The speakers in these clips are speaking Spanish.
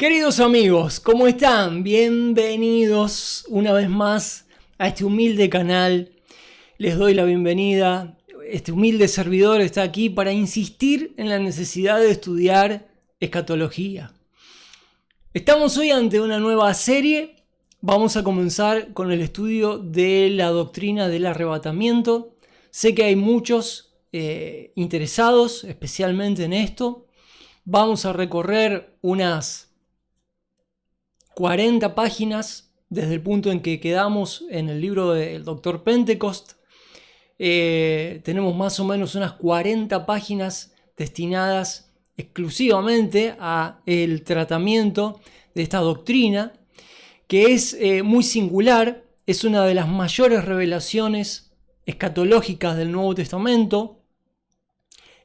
Queridos amigos, ¿cómo están? Bienvenidos una vez más a este humilde canal. Les doy la bienvenida. Este humilde servidor está aquí para insistir en la necesidad de estudiar escatología. Estamos hoy ante una nueva serie. Vamos a comenzar con el estudio de la doctrina del arrebatamiento. Sé que hay muchos interesados especialmente en esto. Vamos a recorrer unas 40 páginas desde el punto en que quedamos en el libro del Dr. Pentecost. Tenemos más o menos unas 40 páginas destinadas exclusivamente a el tratamiento de esta doctrina, que es muy singular. Es una de las mayores revelaciones escatológicas del Nuevo Testamento.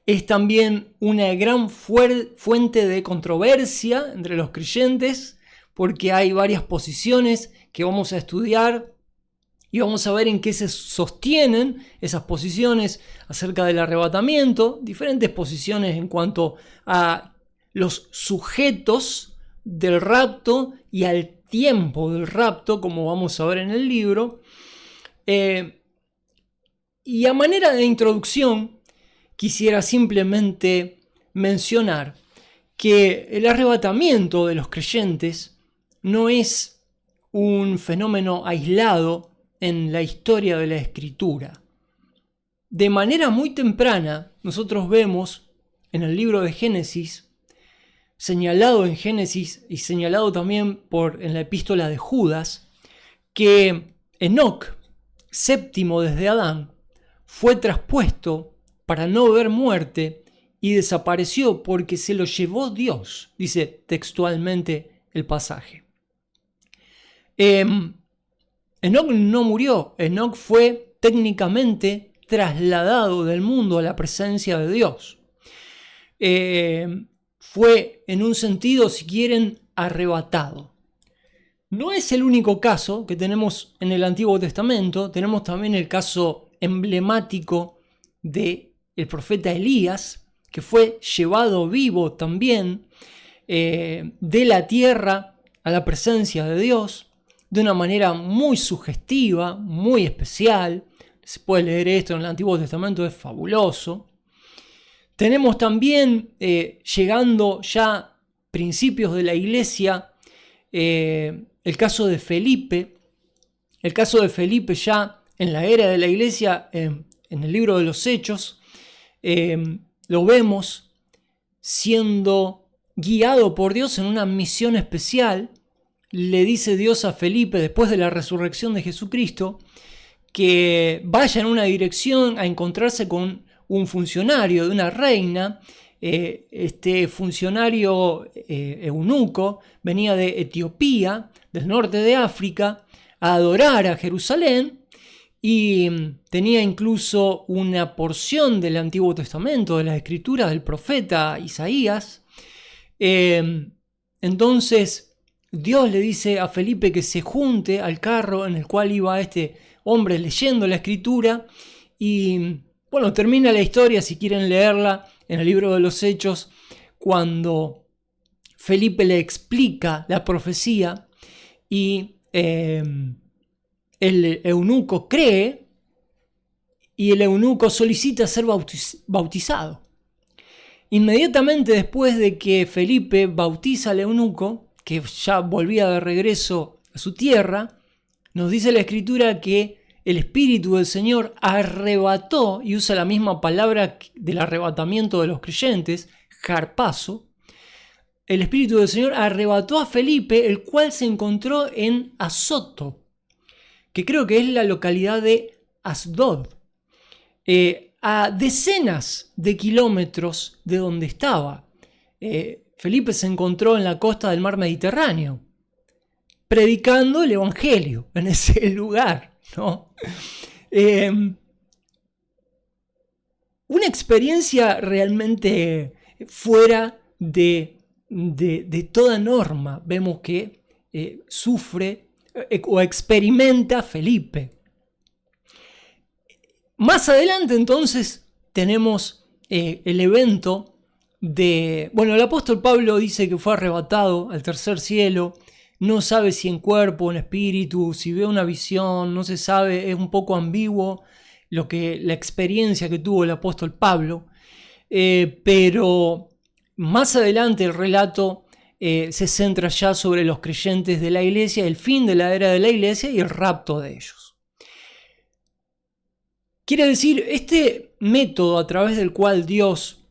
Es también una gran fuente de controversia entre los creyentes, porque hay varias posiciones que vamos a estudiar y vamos a ver en qué se sostienen esas posiciones acerca del arrebatamiento, diferentes posiciones en cuanto a los sujetos del rapto y al tiempo del rapto, como vamos a ver en el libro. Y a manera de introducción, quisiera simplemente mencionar que el arrebatamiento de los creyentes no es un fenómeno aislado en la historia de la Escritura. De manera muy temprana, nosotros vemos en el libro de Génesis, señalado en Génesis y señalado también en la epístola de Judas, que Enoc, séptimo desde Adán, fue traspuesto para no ver muerte y desapareció porque se lo llevó Dios, dice textualmente el pasaje. Enoc no murió. Enoc fue técnicamente trasladado del mundo a la presencia de Dios. Fue, en un sentido, si quieren, arrebatado. No es el único caso que tenemos en el Antiguo Testamento. Tenemos también el caso emblemático del profeta Elías, que fue llevado vivo también de la tierra a la presencia de Dios, de una manera muy sugestiva, muy especial. Se puede leer esto en el Antiguo Testamento, es fabuloso. Tenemos también, llegando ya principios de la iglesia, el caso de Felipe. El caso de Felipe ya en la era de la iglesia, en el libro de los Hechos, lo vemos siendo guiado por Dios en una misión especial. Le dice Dios a Felipe, después de la resurrección de Jesucristo, que vaya en una dirección a encontrarse con un funcionario de una reina. Este funcionario eunuco venía de Etiopía, del norte de África, a adorar a Jerusalén, y tenía incluso una porción del Antiguo Testamento, de las Escrituras del profeta Isaías. Entonces Dios le dice a Felipe que se junte al carro en el cual iba este hombre leyendo la Escritura. Y bueno, termina la historia, si quieren leerla, en el libro de los Hechos, cuando Felipe le explica la profecía y el eunuco cree, y el eunuco solicita ser bautizado. Inmediatamente después de que Felipe bautiza al eunuco, que ya volvía de regreso a su tierra, nos dice la Escritura que el Espíritu del Señor arrebató, y usa la misma palabra del arrebatamiento de los creyentes, harpazo. El Espíritu del Señor arrebató a Felipe, el cual se encontró en Azoto, que creo que es la localidad de Asdod, a decenas de kilómetros de donde estaba. Felipe se encontró en la costa del mar Mediterráneo, predicando el Evangelio en ese lugar, ¿no? Una experiencia realmente fuera de toda norma. Vemos que sufre o experimenta Felipe. Más adelante entonces tenemos el evento Bueno, el apóstol Pablo dice que fue arrebatado al tercer cielo. No sabe si en cuerpo o en espíritu, si ve una visión, no se sabe, es un poco ambiguo la experiencia que tuvo el apóstol Pablo. Pero más adelante el relato se centra ya sobre los creyentes de la iglesia, el fin de la era de la iglesia y el rapto de ellos. Quiere decir, este método a través del cual Dios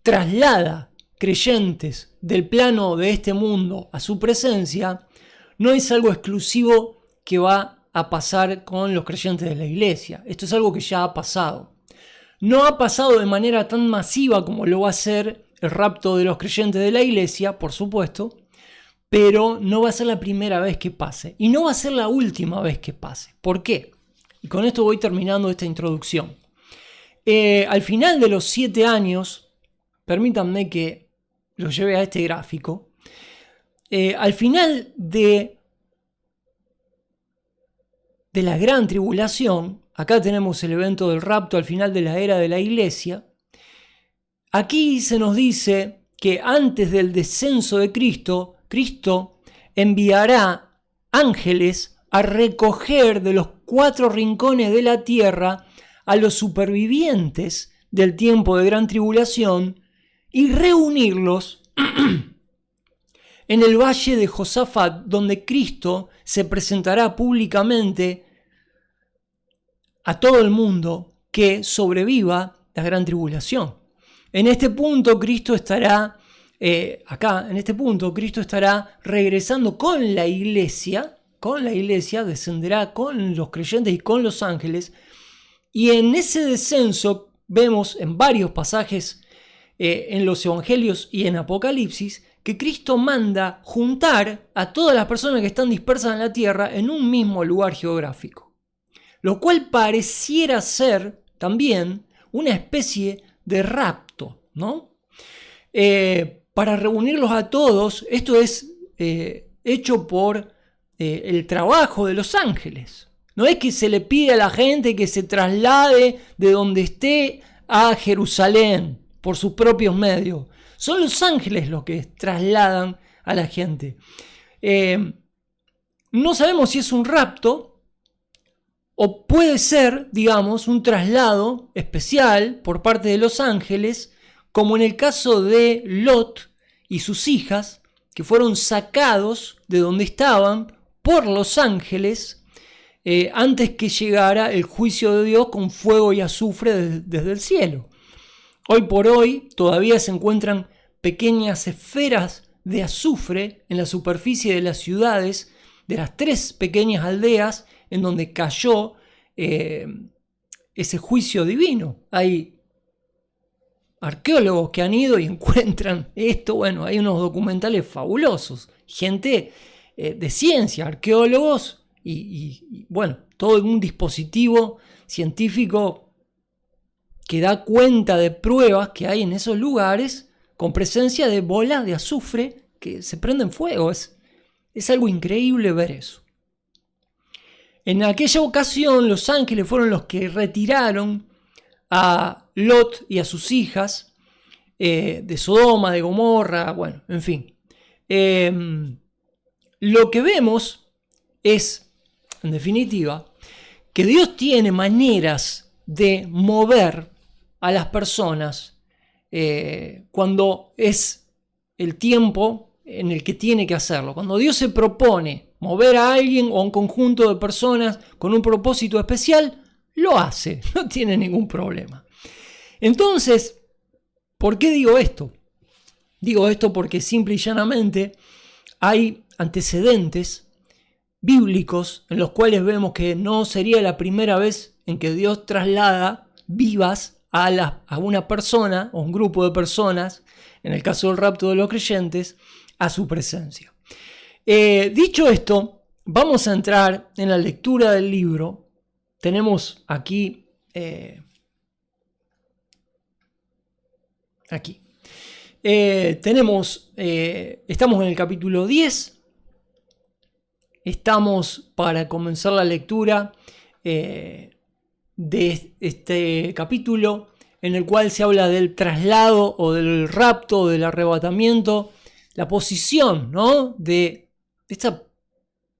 traslada creyentes del plano de este mundo a su presencia, no es algo exclusivo que va a pasar con los creyentes de la iglesia. Esto es algo que ya ha pasado. No ha pasado de manera tan masiva como lo va a hacer el rapto de los creyentes de la iglesia, por supuesto, pero no va a ser la primera vez que pase. Y no va a ser la última vez que pase. ¿Por qué? Y con esto voy terminando esta introducción. Al final de los 7 años, permítanme que lo lleve a este gráfico. Al final de la gran tribulación, acá tenemos el evento del rapto al final de la era de la iglesia. Aquí se nos dice que antes del descenso de Cristo, Cristo enviará ángeles a recoger de los 4 rincones de la tierra a los supervivientes del tiempo de gran tribulación y reunirlos en el valle de Josafat, donde Cristo se presentará públicamente a todo el mundo que sobreviva la gran tribulación. En este punto Cristo estará, Cristo estará regresando con la iglesia, descenderá con los creyentes y con los ángeles, y en ese descenso vemos en varios pasajes en los evangelios y en Apocalipsis que Cristo manda juntar a todas las personas que están dispersas en la tierra en un mismo lugar geográfico, lo cual pareciera ser también una especie de rapto, ¿no? Para reunirlos a todos, esto es hecho por el trabajo de los ángeles. No es que se le pide a la gente que se traslade de donde esté a Jerusalén por sus propios medios. Son los ángeles los que trasladan a la gente. No sabemos si es un rapto o puede ser, digamos, un traslado especial por parte de los ángeles, como en el caso de Lot y sus hijas, que fueron sacados de donde estaban por los ángeles antes que llegara el juicio de Dios con fuego y azufre desde el cielo. Hoy por hoy todavía se encuentran pequeñas esferas de azufre en la superficie de las ciudades, de las 3 pequeñas aldeas en donde cayó ese juicio divino. Hay arqueólogos que han ido y encuentran esto. Bueno, hay unos documentales fabulosos, gente de ciencia, arqueólogos y bueno, todo un dispositivo científico que da cuenta de pruebas que hay en esos lugares con presencia de bolas de azufre que se prenden fuego. Es algo increíble ver eso. En aquella ocasión los ángeles fueron los que retiraron a Lot y a sus hijas de Sodoma, de Gomorra, bueno, en fin. Lo que vemos es, en definitiva, que Dios tiene maneras de mover a las personas cuando es el tiempo en el que tiene que hacerlo. Cuando Dios se propone mover a alguien o a un conjunto de personas con un propósito especial, lo hace, no tiene ningún problema. Entonces, ¿por qué digo esto? Digo esto porque simple y llanamente hay antecedentes bíblicos en los cuales vemos que no sería la primera vez en que Dios traslada vivas a una persona o un grupo de personas, en el caso del rapto de los creyentes, a su presencia. Dicho esto, vamos a entrar en la lectura del libro. Tenemos aquí, estamos en el capítulo 10. Estamos para comenzar la lectura de este capítulo en el cual se habla del traslado o del rapto o del arrebatamiento, la posición, ¿no?, de esta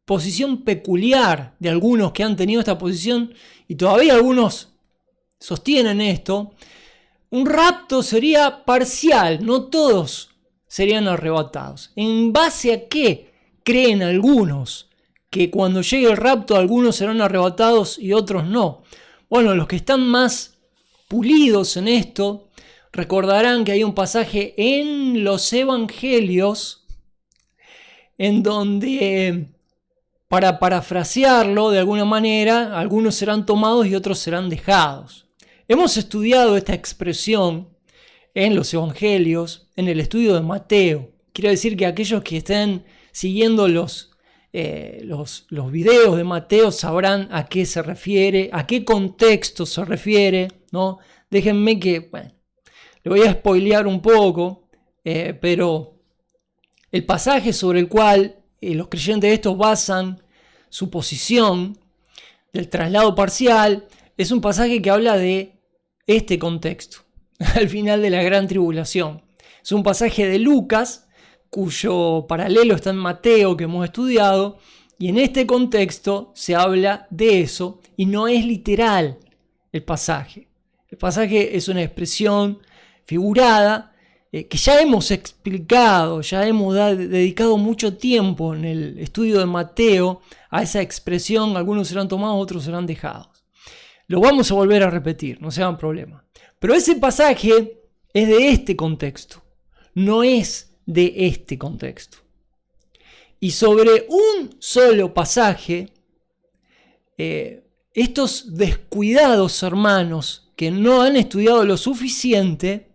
posición peculiar de algunos que han tenido esta posición, y todavía algunos sostienen esto. Un rapto sería parcial, no todos serían arrebatados. ¿En base a qué creen algunos que cuando llegue el rapto algunos serán arrebatados y otros no? Bueno, los que están más pulidos en esto recordarán que hay un pasaje en los evangelios en donde, para parafrasearlo de alguna manera, algunos serán tomados y otros serán dejados. Hemos estudiado esta expresión en los evangelios, en el estudio de Mateo. Quiero decir que aquellos que estén siguiendo los videos de Mateo sabrán a qué se refiere, a qué contexto se refiere, ¿no? Déjenme que, bueno, le voy a spoilear un poco, pero el pasaje sobre el cual los creyentes estos basan su posición del traslado parcial es un pasaje que habla de este contexto, al final de la gran tribulación. Es un pasaje de Lucas, cuyo paralelo está en Mateo, que hemos estudiado, y en este contexto se habla de eso, y no es literal el pasaje. El pasaje es una expresión figurada que ya hemos explicado, ya hemos dedicado mucho tiempo en el estudio de Mateo a esa expresión: algunos serán tomados, otros serán dejados. Lo vamos a volver a repetir, no se hagan problema. Pero ese pasaje es de este contexto, no es de este contexto. Y sobre un solo pasaje, estos descuidados hermanos que no han estudiado lo suficiente,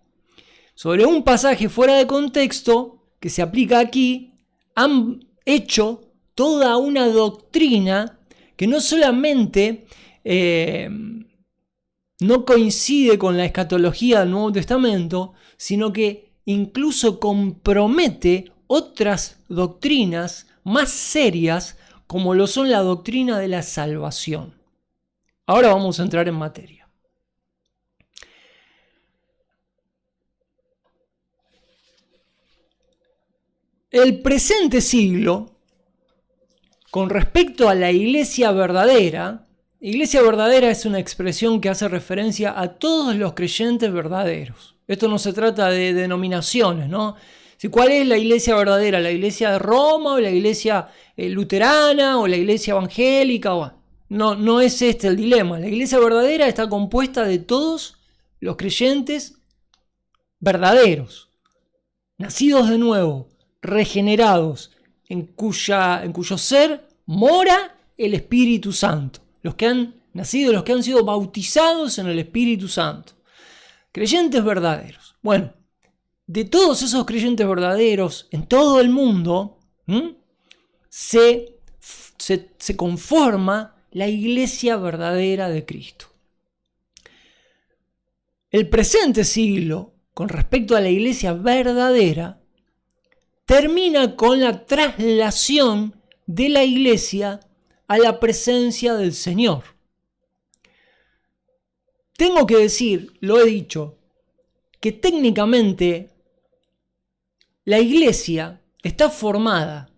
sobre un pasaje fuera de contexto que se aplica aquí, han hecho toda una doctrina que no solamente no coincide con la escatología del Nuevo Testamento, sino que incluso compromete otras doctrinas más serias, como lo son la doctrina de la salvación. Ahora vamos a entrar en materia. El presente siglo, con respecto a la iglesia verdadera es una expresión que hace referencia a todos los creyentes verdaderos. Esto no se trata de denominaciones, ¿no? ¿Cuál es la iglesia verdadera? ¿La iglesia de Roma o la iglesia luterana o la iglesia evangélica? No es este el dilema. La iglesia verdadera está compuesta de todos los creyentes verdaderos, nacidos de nuevo, regenerados, en cuyo ser mora el Espíritu Santo. Los que han nacido, los que han sido bautizados en el Espíritu Santo. Creyentes verdaderos. Bueno, de todos esos creyentes verdaderos en todo el mundo, se conforma la iglesia verdadera de Cristo. El presente siglo, con respecto a la iglesia verdadera, termina con la traslación de la iglesia a la presencia del Señor. Tengo que decir, lo he dicho, que técnicamente la iglesia está formada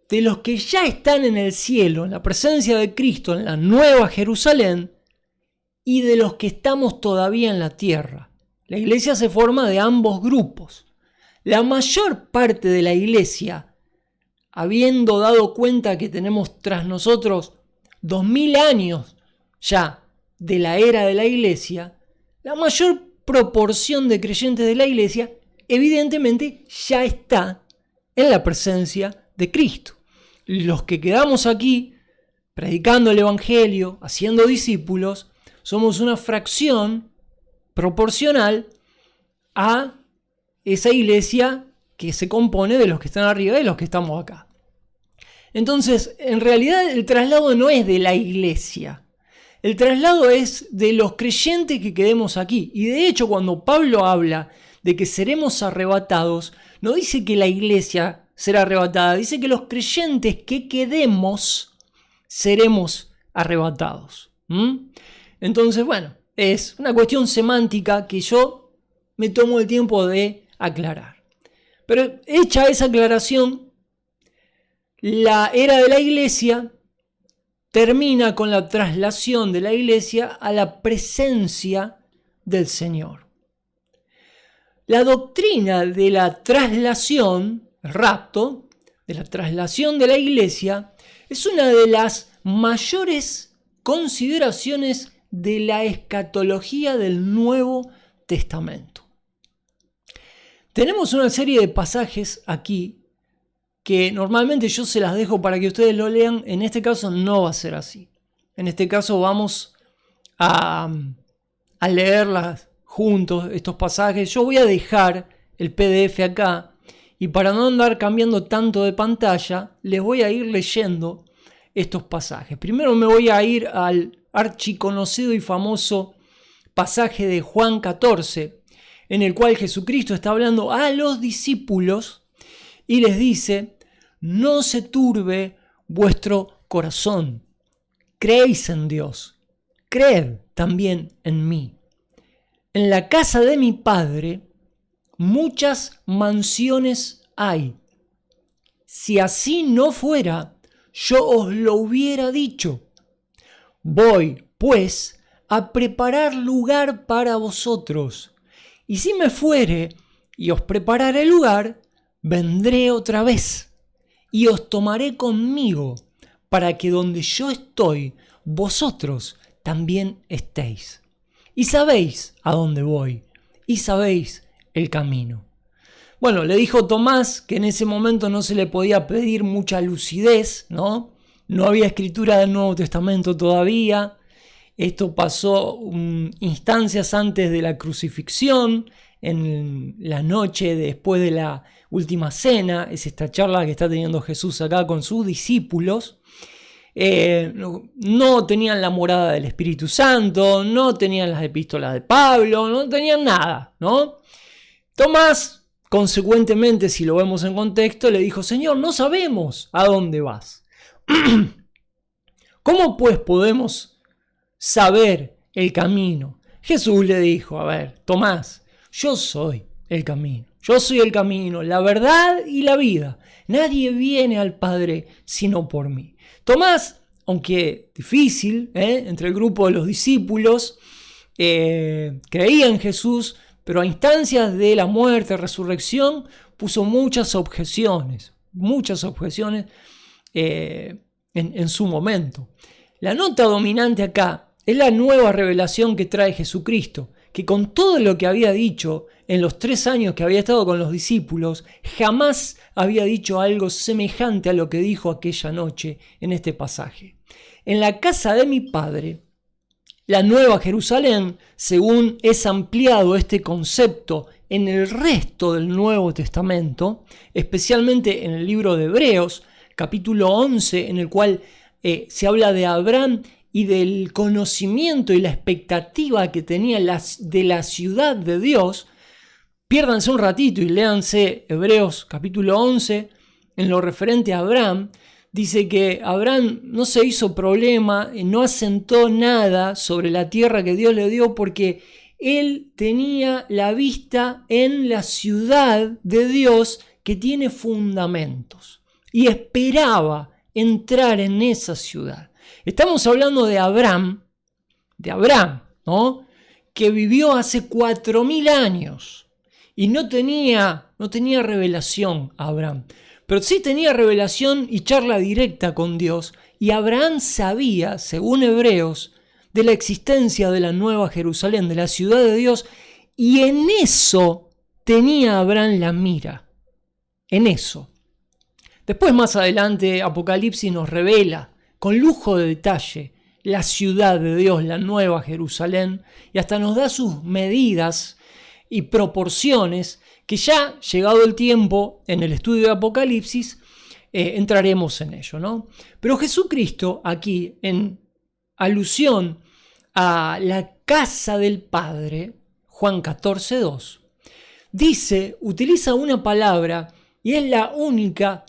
de los que ya están en el cielo, en la presencia de Cristo, en la Nueva Jerusalén, y de los que estamos todavía en la tierra. La iglesia se forma de ambos grupos. La mayor parte de la iglesia, habiendo dado cuenta que tenemos tras nosotros 2000 años ya de la era de la iglesia, la mayor proporción de creyentes de la iglesia evidentemente ya está en la presencia de Cristo. Los que quedamos aquí predicando el evangelio, haciendo discípulos, somos una fracción proporcional a esa iglesia que se compone de los que están arriba y los que estamos acá. Entonces, en realidad el traslado no es de la iglesia. El traslado es de los creyentes que quedemos aquí. Y de hecho, cuando Pablo habla de que seremos arrebatados, no dice que la iglesia será arrebatada, dice que los creyentes que quedemos seremos arrebatados. Entonces, bueno, es una cuestión semántica que yo me tomo el tiempo de aclarar. Pero hecha esa aclaración, la era de la iglesia termina con la traslación de la iglesia a la presencia del Señor. La doctrina de la traslación, el rapto, de la traslación de la iglesia, es una de las mayores consideraciones de la escatología del Nuevo Testamento. Tenemos una serie de pasajes aquí que normalmente yo se las dejo para que ustedes lo lean. En este caso no va a ser así. En este caso vamos a leerlas juntos, estos pasajes. Yo voy a dejar el PDF acá y para no andar cambiando tanto de pantalla, les voy a ir leyendo estos pasajes. Primero me voy a ir al archiconocido y famoso pasaje de Juan 14, en el cual Jesucristo está hablando a los discípulos y les dice: no se turbe vuestro corazón, creéis en Dios, creed también en mí. En la casa de mi Padre muchas mansiones hay. Si así no fuera, yo os lo hubiera dicho. Voy, pues, a preparar lugar para vosotros. Y si me fuere y os prepararé lugar, vendré otra vez y os tomaré conmigo, para que donde yo estoy, vosotros también estéis. Y sabéis a dónde voy, y sabéis el camino. Bueno, le dijo Tomás que en ese momento no se le podía pedir mucha lucidez, ¿no? No había escritura del Nuevo Testamento todavía. Esto pasó instancias antes de la crucifixión, en la noche después de la última cena. Es esta charla que está teniendo Jesús acá con sus discípulos. No tenían la morada del Espíritu Santo, no tenían las epístolas de Pablo, no tenían nada, ¿no? Tomás, consecuentemente, si lo vemos en contexto, le dijo: Señor, no sabemos a dónde vas. ¿Cómo pues podemos saber el camino? Jesús le dijo: a ver, Tomás, yo soy el camino. Yo soy el camino, la verdad y la vida. Nadie viene al Padre sino por mí. Tomás, aunque difícil, entre el grupo de los discípulos, creía en Jesús, pero a instancias de la muerte, resurrección, puso muchas objeciones en su momento. La nota dominante acá es la nueva revelación que trae Jesucristo, que con todo lo que había dicho en los 3 años que había estado con los discípulos, jamás había dicho algo semejante a lo que dijo aquella noche en este pasaje. En la casa de mi Padre, la Nueva Jerusalén, según es ampliado este concepto en el resto del Nuevo Testamento, especialmente en el libro de Hebreos, capítulo 11, en el cual se habla de Abraham y del conocimiento y la expectativa que tenía de la ciudad de Dios. Piérdanse un ratito y léanse Hebreos capítulo 11 en lo referente a Abraham. Dice que Abraham no se hizo problema, no asentó nada sobre la tierra que Dios le dio porque él tenía la vista en la ciudad de Dios que tiene fundamentos y esperaba entrar en esa ciudad. Estamos hablando de Abraham, ¿no? Que vivió hace 4000 años y no tenía revelación Abraham. Pero sí tenía revelación y charla directa con Dios. Y Abraham sabía, según Hebreos, de la existencia de la Nueva Jerusalén, de la ciudad de Dios. Y en eso tenía Abraham la mira. En eso. Después, más adelante, Apocalipsis nos revela con lujo de detalle la ciudad de Dios, la Nueva Jerusalén. Y hasta nos da sus medidas y proporciones, que ya llegado el tiempo en el estudio de Apocalipsis entraremos en ello, ¿no? Pero Jesucristo aquí, en alusión a la casa del Padre, Juan 14:2, utiliza una palabra y es la única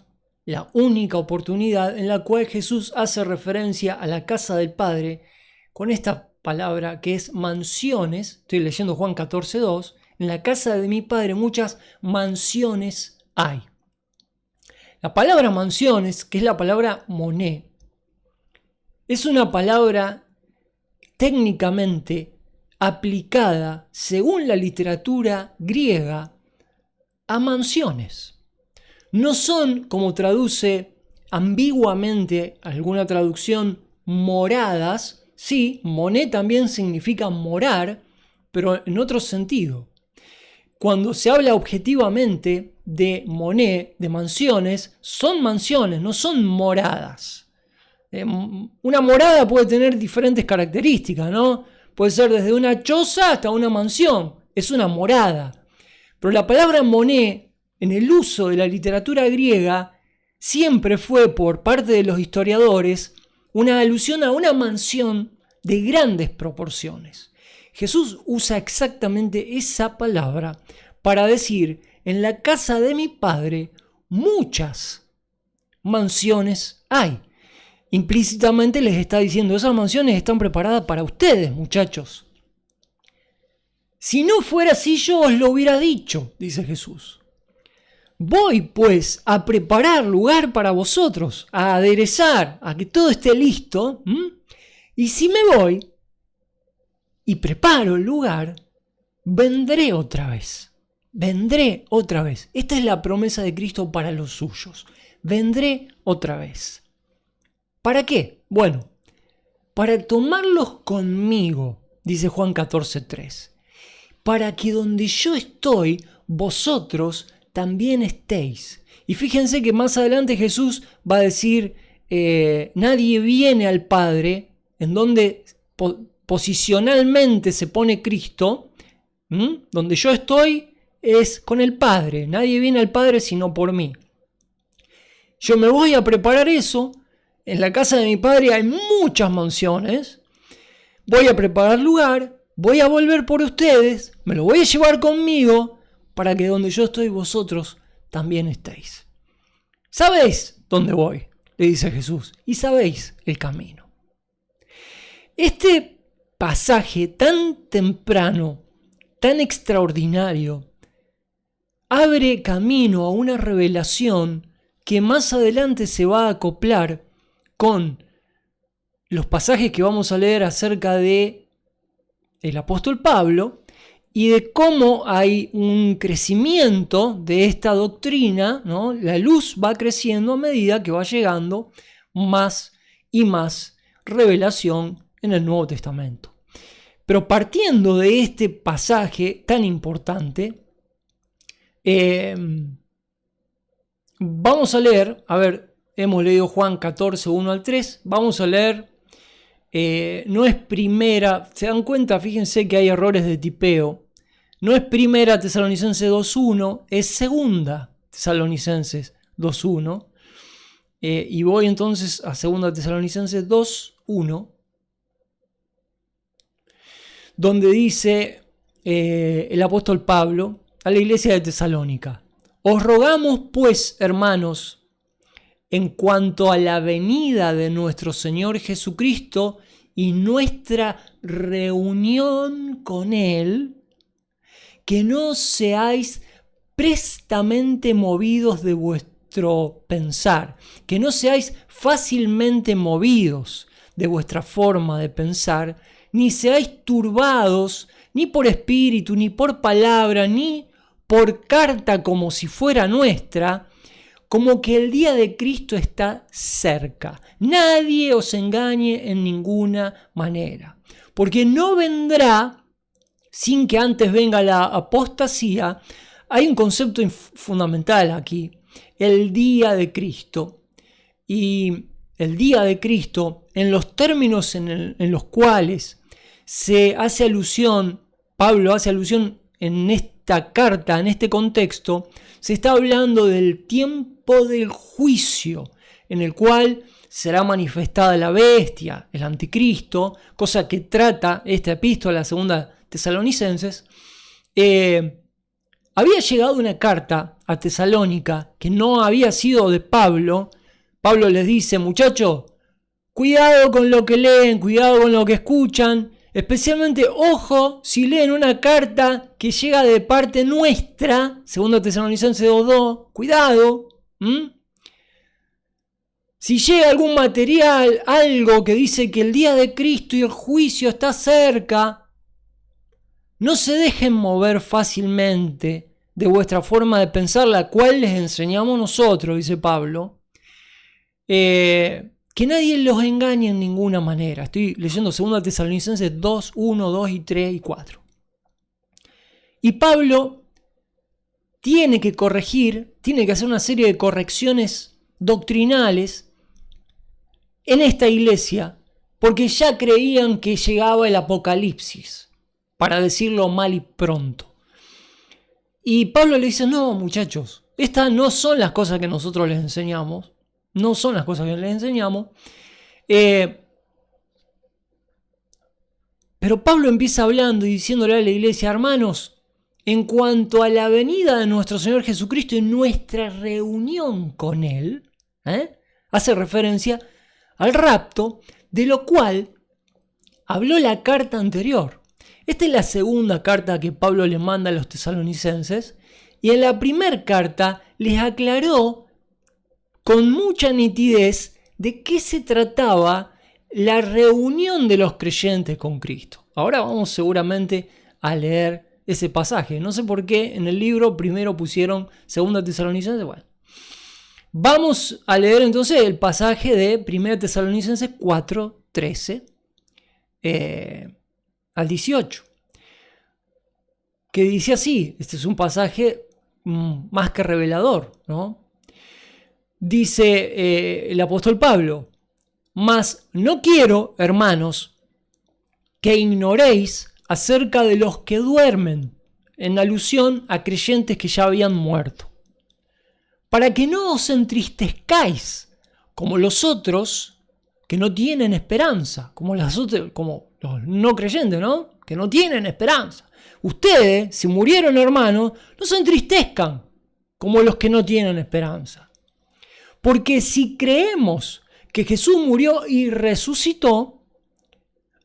oportunidad en la cual Jesús hace referencia a la casa del Padre con esta palabra que es mansiones. Estoy leyendo Juan 14:2. En la casa de mi Padre muchas mansiones hay. La palabra mansiones, que es la palabra moné, es una palabra técnicamente aplicada, según la literatura griega, a mansiones. No son, como traduce ambiguamente alguna traducción, moradas. Sí, moné también significa morar, pero en otro sentido. Cuando se habla objetivamente de moné, de mansiones, no son moradas. Una morada puede tener diferentes características, ¿no? Puede ser desde una choza hasta una mansión. Es una morada. Pero la palabra moné, en el uso de la literatura griega, siempre fue, por parte de los historiadores, una alusión a una mansión de grandes proporciones. Jesús usa exactamente esa palabra para decir: en la casa de mi Padre muchas mansiones hay. Implícitamente les está diciendo: esas mansiones están preparadas para ustedes, muchachos. Si no fuera así, yo os lo hubiera dicho, dice Jesús. Voy pues a preparar lugar para vosotros, a aderezar, a que todo esté listo. Y si me voy y preparo el lugar, vendré otra vez. Vendré otra vez. Esta es la promesa de Cristo para los suyos. Vendré otra vez. ¿Para qué? Bueno, para tomarlos conmigo, dice Juan 14:3. Para que donde yo estoy, vosotros también estéis. Y fíjense que más adelante Jesús va a decir: nadie viene al Padre, en donde posicionalmente se pone Cristo. Donde yo estoy es con el Padre. Nadie viene al Padre sino por mí. Yo me voy a preparar eso. En la casa de mi Padre hay muchas mansiones. Voy a preparar lugar. Voy a volver por ustedes. Me lo voy a llevar conmigo para que donde yo estoy vosotros también estéis. ¿Sabéis dónde voy?, le dice Jesús, y sabéis el camino. Este pasaje tan temprano, tan extraordinario, abre camino a una revelación que más adelante se va a acoplar con los pasajes que vamos a leer acerca de el apóstol Pablo y de cómo hay un crecimiento de esta doctrina, ¿no? La luz va creciendo a medida que va llegando más y más revelación en el Nuevo Testamento. Pero partiendo de este pasaje tan importante, vamos a leer, hemos leído Juan 14, 1 al 3, vamos a leer, no es primera, se dan cuenta, fíjense que hay errores de tipeo, no es primera Tesalonicenses 2.1, es segunda Tesalonicenses 2.1, y voy entonces a segunda Tesalonicenses 2.1, donde dice el apóstol Pablo a la iglesia de Tesalónica: os rogamos pues, hermanos, en cuanto a la venida de nuestro Señor Jesucristo y nuestra reunión con Él, que no seáis prestamente movidos de vuestro pensar, que no seáis fácilmente movidos de vuestra forma de pensar, ni seáis turbados, ni por espíritu, ni por palabra, ni por carta como si fuera nuestra, como que el día de Cristo está cerca. Nadie os engañe en ninguna manera, porque no vendrá sin que antes venga la apostasía. Hay un concepto fundamental aquí: el día de Cristo. Y el día de Cristo, en los términos en los cuales se hace alusión, Pablo hace alusión en esta carta, en este contexto, se está hablando del tiempo del juicio, en el cual será manifestada la bestia, el anticristo, cosa que trata esta epístola, segunda Tesalonicenses. Había llegado una carta a Tesalónica que no había sido de Pablo. Pablo les dice: muchachos, cuidado con lo que leen, cuidado con lo que escuchan. Especialmente, ojo, si leen una carta que llega de parte nuestra, 2 Tesalonicenses 2:2, cuidado. Si llega algún material, algo que dice que el día de Cristo y el juicio está cerca, no se dejen mover fácilmente de vuestra forma de pensar, la cual les enseñamos nosotros, dice Pablo. Que nadie los engañe en ninguna manera. Estoy leyendo 2 Tesalonicenses 2, 1, 2 y 3 y 4. Y Pablo tiene que corregir, tiene que hacer una serie de correcciones doctrinales en esta iglesia, porque ya creían que llegaba el apocalipsis, para decirlo mal y pronto. Y Pablo le dice, no muchachos, estas no son las cosas que nosotros les enseñamos. No son las cosas que les enseñamos. Pero Pablo empieza hablando y diciéndole a la iglesia, hermanos, en cuanto a la venida de nuestro Señor Jesucristo y nuestra reunión con Él, hace referencia al rapto, de lo cual habló la carta anterior. Esta es la segunda carta que Pablo le manda a los tesalonicenses, y en la primera carta les aclaró con mucha nitidez de qué se trataba la reunión de los creyentes con Cristo. Ahora vamos seguramente a leer ese pasaje. No sé por qué en el libro primero pusieron 2 Tesalonicenses. Bueno, vamos a leer entonces el pasaje de 1 Tesalonicenses 4, 13 al 18. Que dice así, este es un pasaje más que revelador, ¿no? Dice el apóstol Pablo, mas no quiero, hermanos, que ignoréis acerca de los que duermen, en alusión a creyentes que ya habían muerto, para que no os entristezcáis como los otros que no tienen esperanza, como los no creyentes, ¿no? Que no tienen esperanza. Ustedes, si murieron hermanos, no se entristezcan como los que no tienen esperanza. Porque si creemos que Jesús murió y resucitó,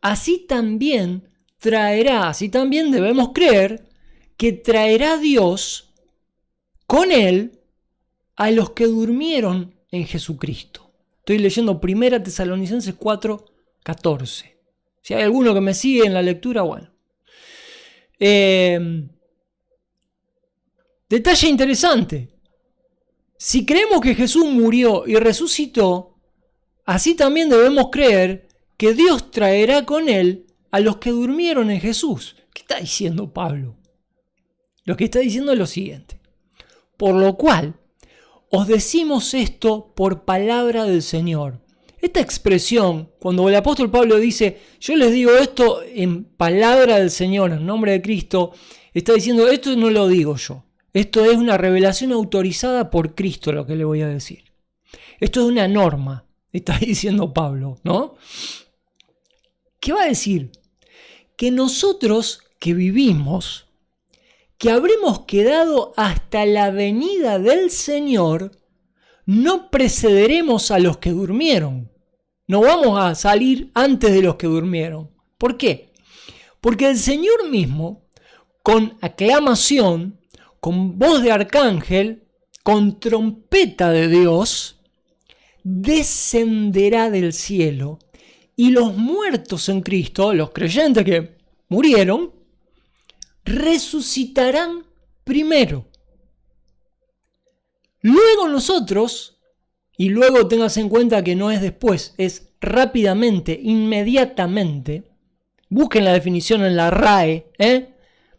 así también debemos creer que traerá Dios con Él a los que durmieron en Jesucristo. Estoy leyendo 1 Tesalonicenses 4, 14. Si hay alguno que me sigue en la lectura, bueno. Detalle interesante. Si creemos que Jesús murió y resucitó, así también debemos creer que Dios traerá con Él a los que durmieron en Jesús. ¿Qué está diciendo Pablo? Lo que está diciendo es lo siguiente. Por lo cual, os decimos esto por palabra del Señor. Esta expresión, cuando el apóstol Pablo dice, yo les digo esto en palabra del Señor, en nombre de Cristo, está diciendo, esto no lo digo yo. Esto es una revelación autorizada por Cristo, lo que le voy a decir. Esto es una norma, está diciendo Pablo, ¿no? ¿Qué va a decir? Que nosotros que vivimos, que habremos quedado hasta la venida del Señor, no precederemos a los que durmieron. No vamos a salir antes de los que durmieron. ¿Por qué? Porque el Señor mismo, con aclamación, con voz de arcángel, con trompeta de Dios, descenderá del cielo y los muertos en Cristo, los creyentes que murieron, resucitarán primero. Luego nosotros, y luego tengas en cuenta que no es después, es rápidamente, inmediatamente. Busquen la definición en la RAE,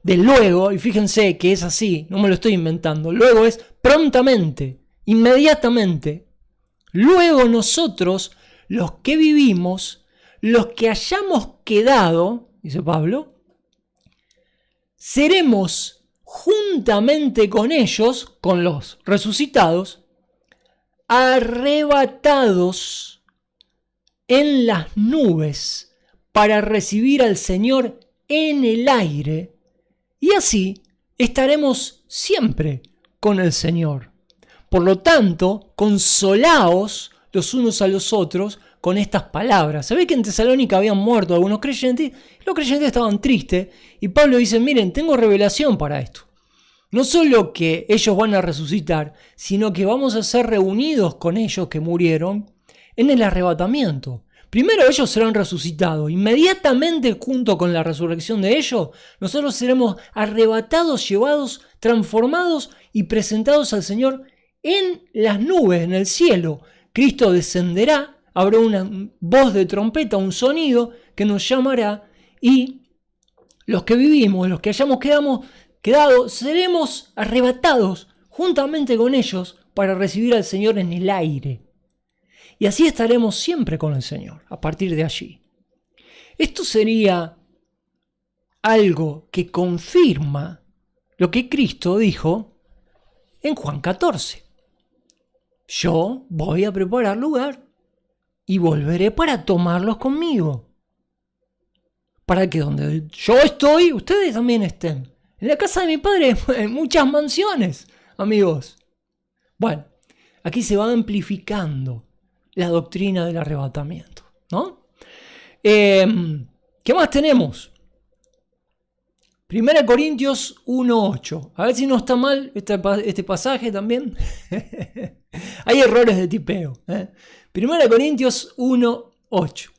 de luego, y fíjense que es así, no me lo estoy inventando. Luego es prontamente, inmediatamente. Luego nosotros, los que vivimos, los que hayamos quedado, dice Pablo, seremos juntamente con ellos, con los resucitados, arrebatados en las nubes para recibir al Señor en el aire. Y así estaremos siempre con el Señor. Por lo tanto, consolaos los unos a los otros con estas palabras. Se ve que en Tesalónica habían muerto algunos creyentes, los creyentes estaban tristes, y Pablo dice, miren, tengo revelación para esto. No solo que ellos van a resucitar, sino que vamos a ser reunidos con ellos que murieron en el arrebatamiento. Primero ellos serán resucitados. Inmediatamente junto con la resurrección de ellos, nosotros seremos arrebatados, llevados, transformados y presentados al Señor en las nubes, en el cielo. Cristo descenderá, habrá una voz de trompeta, un sonido que nos llamará, y los que vivimos, los que hayamos quedado, seremos arrebatados juntamente con ellos para recibir al Señor en el aire. Y así estaremos siempre con el Señor, a partir de allí. Esto sería algo que confirma lo que Cristo dijo en Juan 14. Yo voy a preparar lugar y volveré para tomarlos conmigo. Para que donde yo estoy, ustedes también estén. En la casa de mi padre hay muchas mansiones, amigos. Bueno, aquí se va amplificando la doctrina del arrebatamiento, ¿no? ¿Qué más tenemos? 1 Corintios 1:8. A ver si no está mal este pasaje también. Hay errores de tipeo. 1 Corintios 1:8.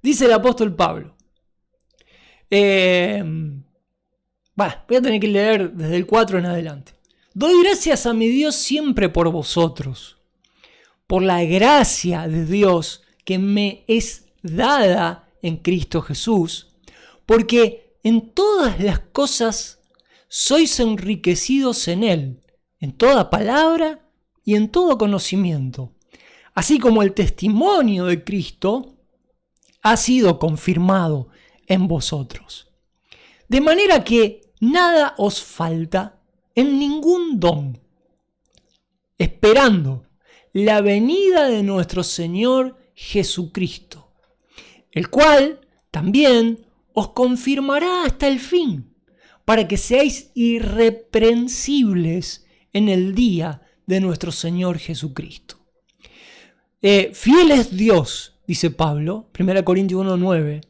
Dice el apóstol Pablo. Voy a tener que leer desde el 4 en adelante. Doy gracias a mi Dios siempre por vosotros, por la gracia de Dios que me es dada en Cristo Jesús, porque en todas las cosas sois enriquecidos en Él, en toda palabra y en todo conocimiento, así como el testimonio de Cristo ha sido confirmado en vosotros. De manera que nada os falta en ningún don, esperando la venida de nuestro Señor Jesucristo, el cual también os confirmará hasta el fin, para que seáis irreprensibles en el día de nuestro Señor Jesucristo. Fiel es Dios, dice Pablo, 1 Corintios 1:9,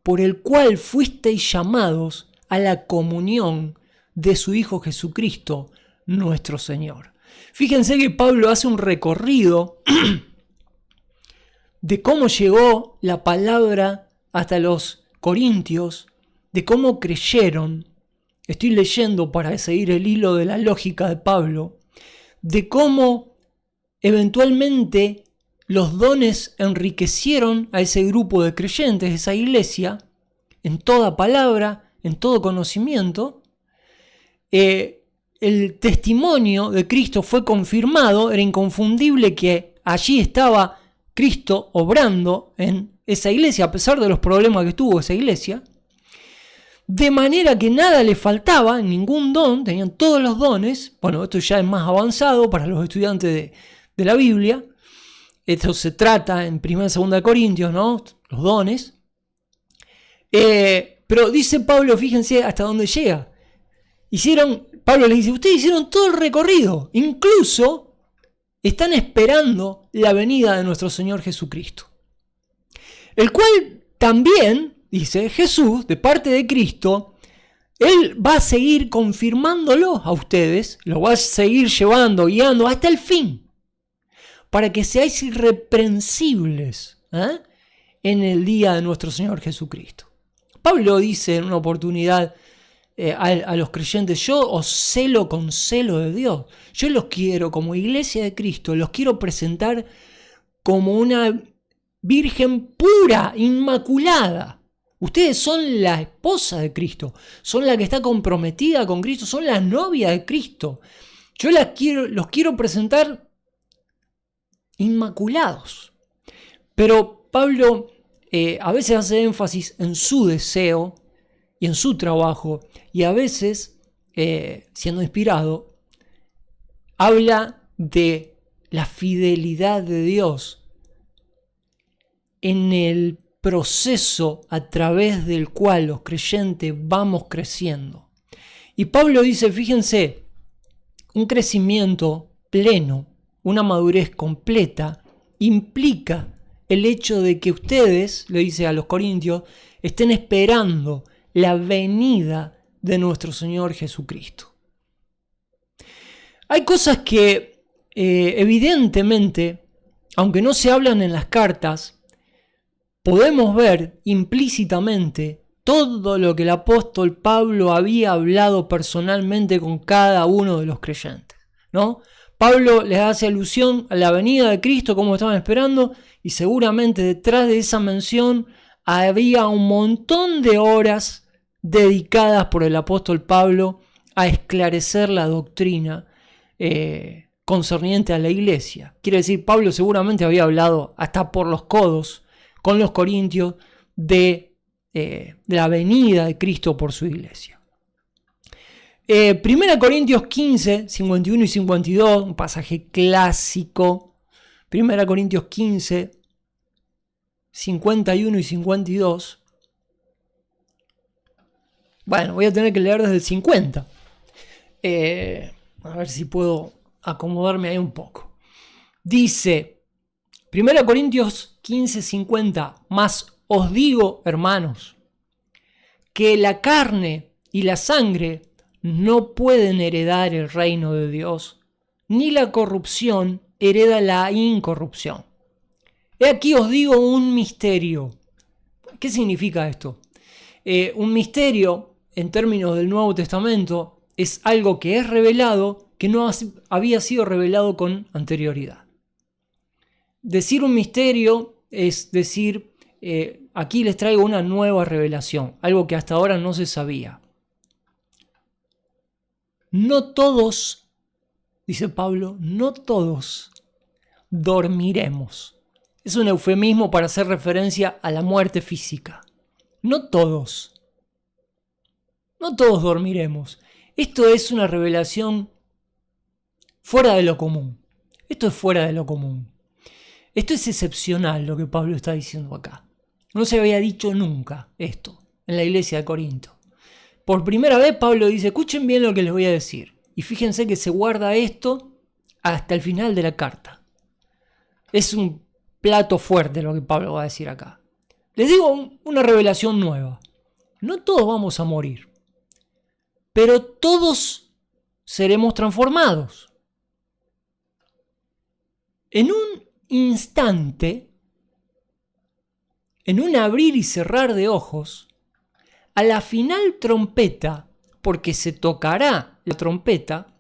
por el cual fuisteis llamados a la comunión de su Hijo Jesucristo, nuestro Señor. Fíjense que Pablo hace un recorrido de cómo llegó la palabra hasta los corintios, de cómo creyeron. Estoy leyendo para seguir el hilo de la lógica de Pablo, de cómo eventualmente los dones enriquecieron a ese grupo de creyentes, esa iglesia, en toda palabra, en todo conocimiento. El testimonio de Cristo fue confirmado, era inconfundible que allí estaba Cristo obrando en esa iglesia, a pesar de los problemas que tuvo esa iglesia, de manera que nada le faltaba, ningún don, tenían todos los dones. Bueno, esto ya es más avanzado para los estudiantes de la Biblia. Esto se trata en 1 y 2 Corintios, ¿no? Los dones. Pero dice Pablo, fíjense hasta dónde llega. Pablo le dice, ustedes hicieron todo el recorrido, incluso están esperando la venida de nuestro Señor Jesucristo. El cual también, dice Jesús, de parte de Cristo, Él va a seguir confirmándolo a ustedes, lo va a seguir llevando, guiando hasta el fin, para que seáis irreprensibles en el día de nuestro Señor Jesucristo. Pablo dice en una oportunidad a los creyentes, yo os celo con celo de Dios. Yo los quiero como iglesia de Cristo, los quiero presentar como una virgen pura, inmaculada. Ustedes son la esposa de Cristo, son la que está comprometida con Cristo, son la novia de Cristo. Yo los quiero presentar inmaculados. Pero Pablo a veces hace énfasis en su deseo y en su trabajo, y a veces, siendo inspirado, habla de la fidelidad de Dios en el proceso a través del cual los creyentes vamos creciendo. Y Pablo dice, fíjense, un crecimiento pleno, una madurez completa, implica el hecho de que ustedes, le dice a los corintios, estén esperando la venida de nuestro Señor Jesucristo. Hay cosas que evidentemente, aunque no se hablan en las cartas, podemos ver implícitamente todo lo que el apóstol Pablo había hablado personalmente con cada uno de los creyentes, ¿no? Pablo les hace alusión a la venida de Cristo, como estaban esperando, y seguramente detrás de esa mención había un montón de horas dedicadas por el apóstol Pablo a esclarecer la doctrina concerniente a la iglesia. Quiere decir, Pablo seguramente había hablado hasta por los codos con los corintios de la venida de Cristo por su iglesia. 1 Corintios 15, 51 y 52, un pasaje clásico. 1 Corintios 15, 51 y 52. Bueno, voy a tener que leer desde el 50. A ver si puedo acomodarme ahí un poco. Dice, 1 Corintios 15, 50. Mas os digo, hermanos, que la carne y la sangre no pueden heredar el reino de Dios, ni la corrupción hereda la incorrupción. He aquí os digo un misterio. ¿Qué significa esto? Un misterio, en términos del Nuevo Testamento, es algo que es revelado que no había sido revelado con anterioridad. Decir un misterio es decir, aquí les traigo una nueva revelación, algo que hasta ahora no se sabía. No todos, dice Pablo, no todos dormiremos. Es un eufemismo para hacer referencia a la muerte física. No todos dormiremos. Esto es una revelación fuera de lo común. Esto es fuera de lo común. Esto es excepcional lo que Pablo está diciendo acá. No se había dicho nunca esto en la iglesia de Corinto. Por primera vez Pablo dice, escuchen bien lo que les voy a decir. Y fíjense que se guarda esto hasta el final de la carta. Es un plato fuerte lo que Pablo va a decir acá. Les digo una revelación nueva. No todos vamos a morir, pero todos seremos transformados. En un instante, en un abrir y cerrar de ojos, a la final trompeta, porque se tocará la trompeta,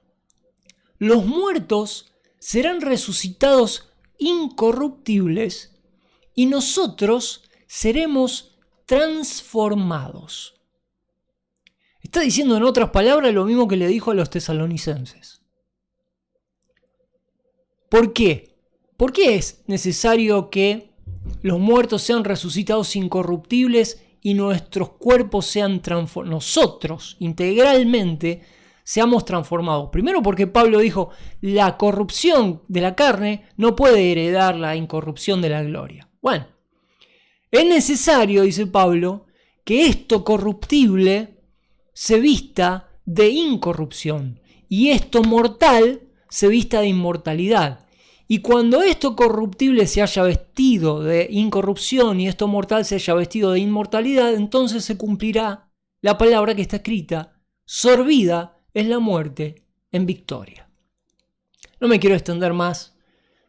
los muertos serán resucitados incorruptibles y nosotros seremos transformados. Está diciendo en otras palabras lo mismo que le dijo a los tesalonicenses. ¿Por qué? ¿Por qué es necesario que los muertos sean resucitados incorruptibles y nuestros cuerpos sean transformados? Nosotros, integralmente, seamos transformados. Primero porque Pablo dijo, la corrupción de la carne no puede heredar la incorrupción de la gloria. Bueno, es necesario, dice Pablo, que esto corruptible se vista de incorrupción y esto mortal se vista de inmortalidad. Y cuando esto corruptible se haya vestido de incorrupción y esto mortal se haya vestido de inmortalidad, entonces se cumplirá la palabra que está escrita, sorbida es la muerte en victoria. No me quiero extender más,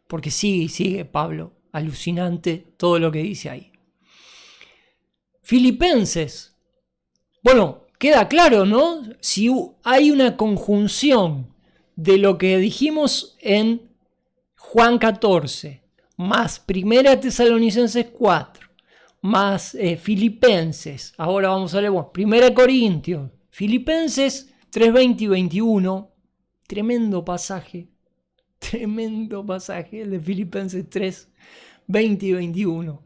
porque sigue Pablo, alucinante todo lo que dice ahí. Filipenses, bueno, queda claro, ¿no? Si hay una conjunción de lo que dijimos en Juan 14, más 1 Tesalonicenses 4, más Filipenses, ahora vamos a leer 1 Corintios, Filipenses 3, 20 y 21, tremendo pasaje el de Filipenses 3, 20 y 21.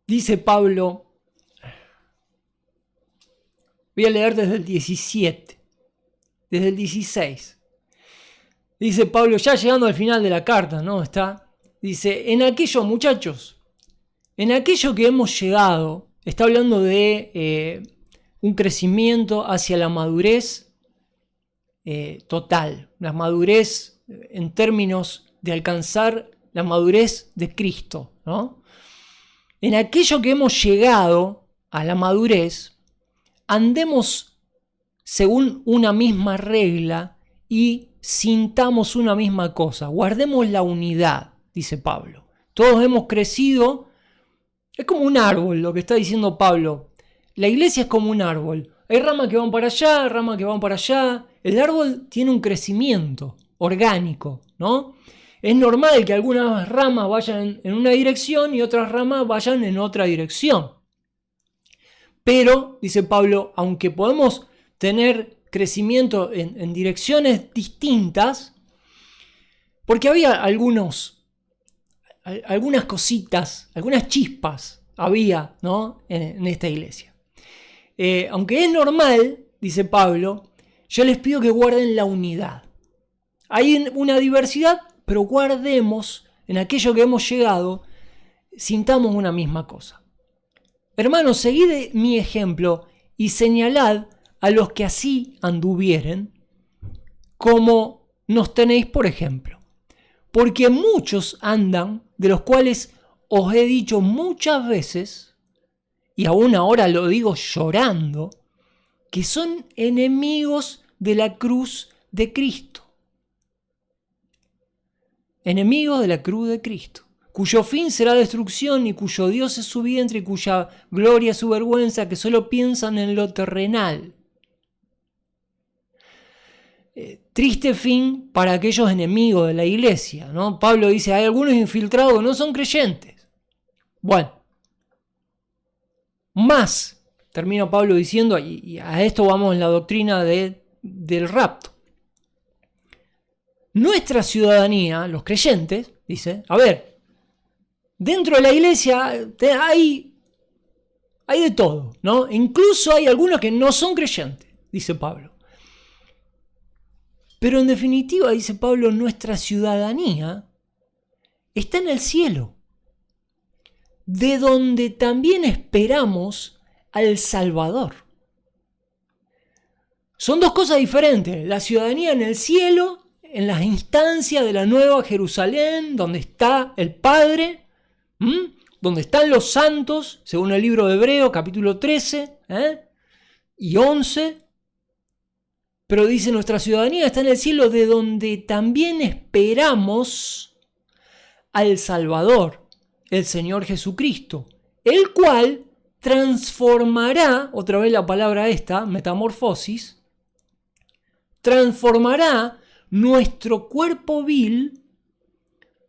Dice Pablo, voy a leer desde el 17, desde el 16. Dice Pablo, ya llegando al final de la carta, ¿no? Dice, en aquello, muchachos, en aquello que hemos llegado, está hablando de un crecimiento hacia la madurez total, la madurez en términos de alcanzar la madurez de Cristo, ¿no? En aquello que hemos llegado a la madurez, andemos según una misma regla y sintamos una misma cosa. Guardemos la unidad, dice Pablo. Todos hemos crecido. Es como un árbol, lo que está diciendo Pablo. La iglesia es como un árbol. Hay ramas que van para allá, ramas que van para allá. El árbol tiene un crecimiento orgánico, ¿no? Es normal que algunas ramas vayan en una dirección y otras ramas vayan en otra dirección. Pero, dice Pablo, aunque podemos tener crecimiento en direcciones distintas, porque había algunas cositas, algunas chispas había, ¿no? en esta iglesia. Aunque es normal, dice Pablo, yo les pido que guarden la unidad. Hay una diversidad, pero guardemos en aquello que hemos llegado, sintamos una misma cosa. Hermanos, seguid mi ejemplo y señalad a los que así anduvieren, como nos tenéis por ejemplo. Porque muchos andan, de los cuales os he dicho muchas veces, y aún ahora lo digo llorando, que son enemigos de la cruz de Cristo. Enemigos de la cruz de Cristo, cuyo fin será destrucción y cuyo Dios es su vientre y cuya gloria es su vergüenza, que solo piensan en lo terrenal. Triste fin para aquellos enemigos de la iglesia, ¿no? Pablo dice, hay algunos infiltrados que no son creyentes. Bueno, más, termina Pablo diciendo, y a esto vamos en la doctrina del rapto. Nuestra ciudadanía, los creyentes, dice, a ver, dentro de la iglesia hay de todo, ¿no? Incluso hay algunos que no son creyentes, dice Pablo. Pero en definitiva, dice Pablo, nuestra ciudadanía está en el cielo, de donde también esperamos al Salvador. Son dos cosas diferentes, la ciudadanía en el cielo, en las instancias de la Nueva Jerusalén, donde está el Padre, donde están los santos, según el libro de Hebreos, capítulo 13 y 11. Pero dice, nuestra ciudadanía está en el cielo, de donde también esperamos al Salvador, el Señor Jesucristo, el cual transformará, otra vez la palabra esta, metamorfosis, transformará nuestro cuerpo vil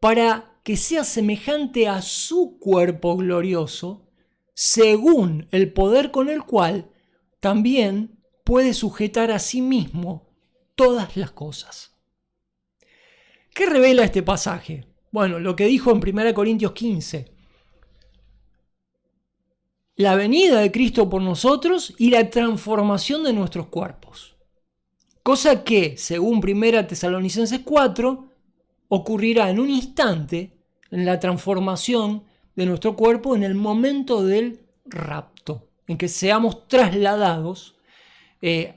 para que sea semejante a su cuerpo glorioso, según el poder con el cual también puede sujetar a sí mismo todas las cosas. ¿Qué revela este pasaje? Bueno, lo que dijo en 1 Corintios 15. La venida de Cristo por nosotros y la transformación de nuestros cuerpos. Cosa que, según 1 Tesalonicenses 4, ocurrirá en un instante en la transformación de nuestro cuerpo en el momento del rapto, en que seamos trasladados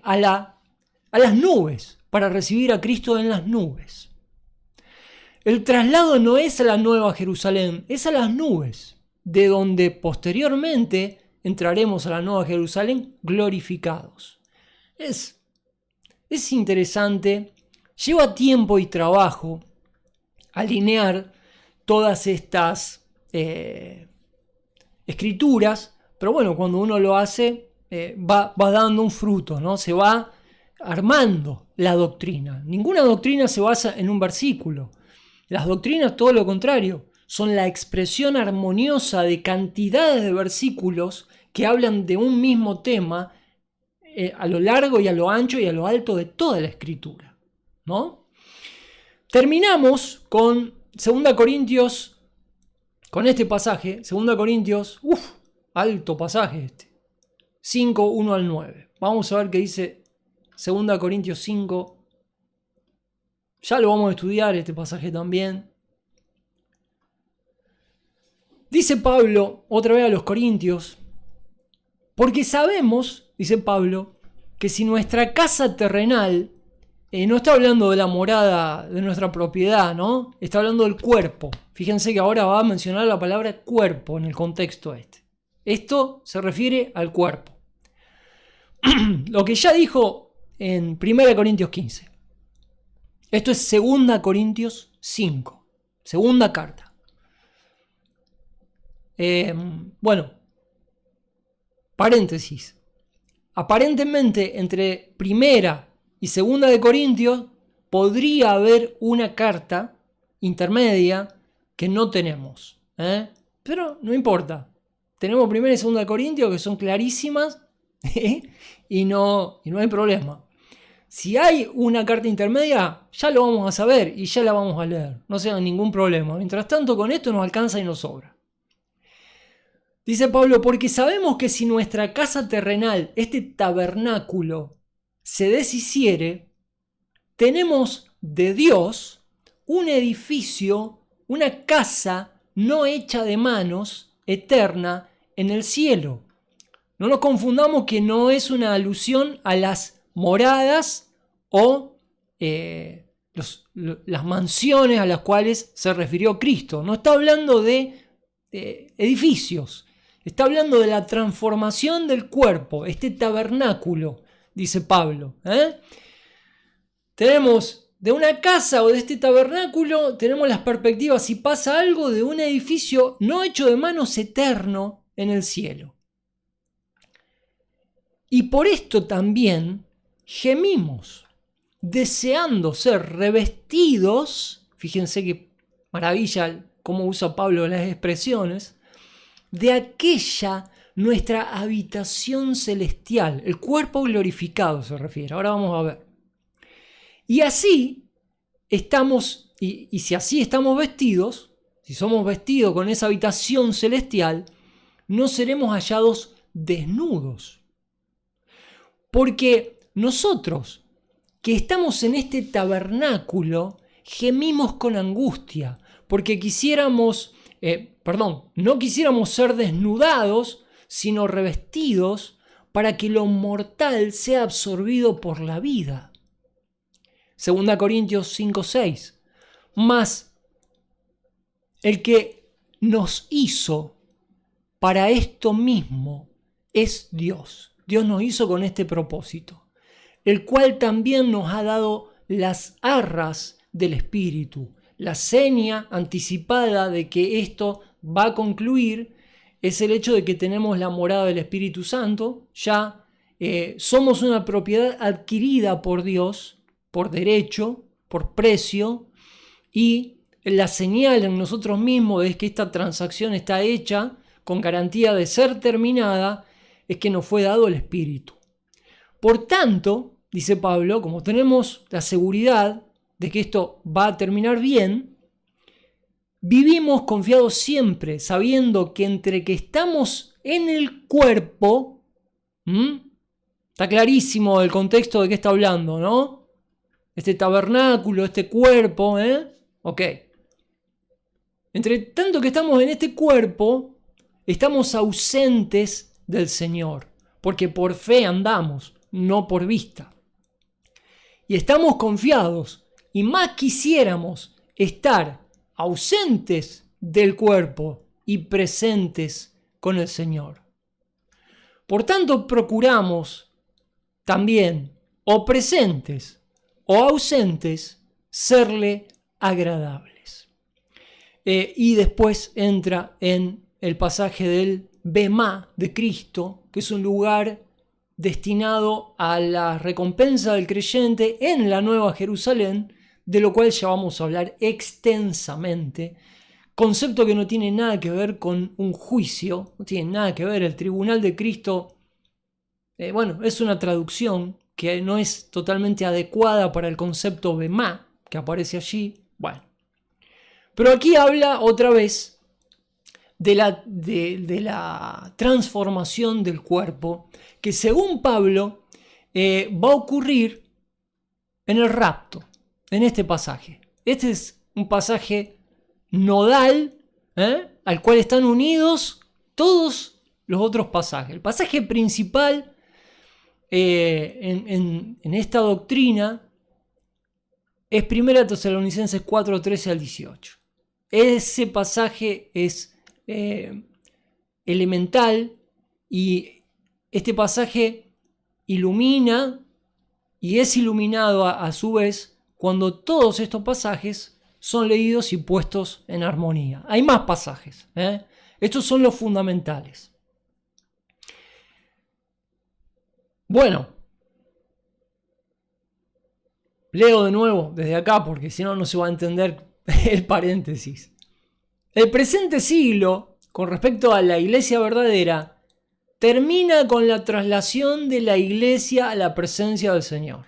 a las nubes, para recibir a Cristo en las nubes. El traslado no es a la Nueva Jerusalén, es a las nubes, de donde posteriormente entraremos a la Nueva Jerusalén glorificados. Es interesante, lleva tiempo y trabajo alinear todas estas escrituras, pero bueno, cuando uno lo hace, va dando un fruto, ¿no? Se va armando la doctrina. Ninguna doctrina se basa en un versículo. Las doctrinas, todo lo contrario, son la expresión armoniosa de cantidades de versículos que hablan de un mismo tema a lo largo y a lo ancho y a lo alto de toda la escritura, ¿no? Terminamos con 2 Corintios, con este pasaje, 2 Corintios, alto pasaje este, 5, 1 al 9. Vamos a ver qué dice 2 Corintios 5. Ya lo vamos a estudiar este pasaje también. Dice Pablo, otra vez a los Corintios, porque sabemos, dice Pablo, que si nuestra casa terrenal, no está hablando de la morada de nuestra propiedad, ¿no? Está hablando del cuerpo. Fíjense que ahora va a mencionar la palabra cuerpo en el contexto este. Esto se refiere al cuerpo. Lo que ya dijo en 1 Corintios 15. Esto es 2 Corintios 5. Segunda carta. Bueno, paréntesis. Aparentemente entre 1 y 2 de Corintios podría haber una carta intermedia que no tenemos. Pero no importa. Tenemos 1 y 2 de Corintios que son clarísimas y no hay problema. Si hay una carta intermedia, ya lo vamos a saber y ya la vamos a leer. No sea ningún problema. Mientras tanto, con esto nos alcanza y nos sobra. Dice Pablo, porque sabemos que si nuestra casa terrenal, este tabernáculo, se deshiciere, tenemos de Dios un edificio, una casa no hecha de manos, eterna, en el cielo. No nos confundamos que no es una alusión a las moradas o las mansiones a las cuales se refirió Cristo. No está hablando de edificios. Está hablando de la transformación del cuerpo, este tabernáculo, dice Pablo. Tenemos de una casa o de este tabernáculo, tenemos las perspectivas, si pasa algo, de un edificio no hecho de manos, eterno en el cielo. Y por esto también gemimos, deseando ser revestidos, fíjense qué maravilla cómo usa Pablo las expresiones, de aquella nuestra habitación celestial, el cuerpo glorificado se refiere, ahora vamos a ver. Y así estamos, y si así estamos vestidos, si somos vestidos con esa habitación celestial, no seremos hallados desnudos. Porque nosotros, que estamos en este tabernáculo, gemimos con angustia, porque no quisiéramos ser desnudados, sino revestidos para que lo mortal sea absorbido por la vida. 2 Corintios 5:6. Mas el que nos hizo para esto mismo es Dios. Dios nos hizo con este propósito, el cual también nos ha dado las arras del Espíritu. La seña anticipada de que esto va a concluir es el hecho de que tenemos la morada del Espíritu Santo. Ya somos una propiedad adquirida por Dios, por derecho, por precio, y la señal en nosotros mismos de que esta transacción está hecha con garantía de ser terminada es que nos fue dado el Espíritu. Por tanto, dice Pablo, como tenemos la seguridad de que esto va a terminar bien, vivimos confiados siempre, sabiendo que entre que estamos en el cuerpo, está clarísimo el contexto de qué está hablando, ¿no? Este tabernáculo, este cuerpo, ok. Entre tanto que estamos en este cuerpo, estamos ausentes del Señor, porque por fe andamos, no por vista. Y estamos confiados, y más quisiéramos estar ausentes del cuerpo y presentes con el Señor. Por tanto, procuramos también, o presentes o ausentes, serle agradables. Y después entra en el pasaje del Bemá de Cristo, que es un lugar destinado a la recompensa del creyente en la Nueva Jerusalén, de lo cual ya vamos a hablar extensamente. Concepto que no tiene nada que ver con un juicio, no tiene nada que ver. El tribunal de Cristo, es una traducción que no es totalmente adecuada para el concepto Bemá que aparece allí. Bueno, pero aquí habla otra vez de la transformación del cuerpo, que según Pablo va a ocurrir en el rapto, en este pasaje. Este es un pasaje nodal, al cual están unidos todos los otros pasajes. El pasaje principal en esta doctrina es 1 Tesalonicenses 4, 13 al 18. Ese pasaje es elemental y este pasaje ilumina y es iluminado a su vez cuando todos estos pasajes son leídos y puestos en armonía. Hay más pasajes, estos son los fundamentales. Bueno, leo de nuevo desde acá porque si no, no se va a entender el paréntesis. El presente siglo, con respecto a la iglesia verdadera, termina con la traslación de la iglesia a la presencia del Señor.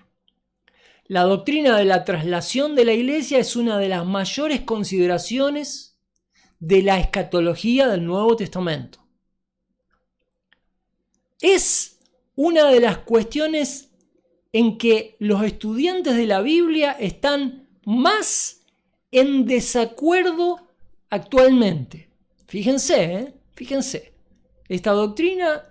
La doctrina de la traslación de la iglesia es una de las mayores consideraciones de la escatología del Nuevo Testamento. Es una de las cuestiones en que los estudiantes de la Biblia están más en desacuerdo actualmente. Fíjense, fíjense. Esta doctrina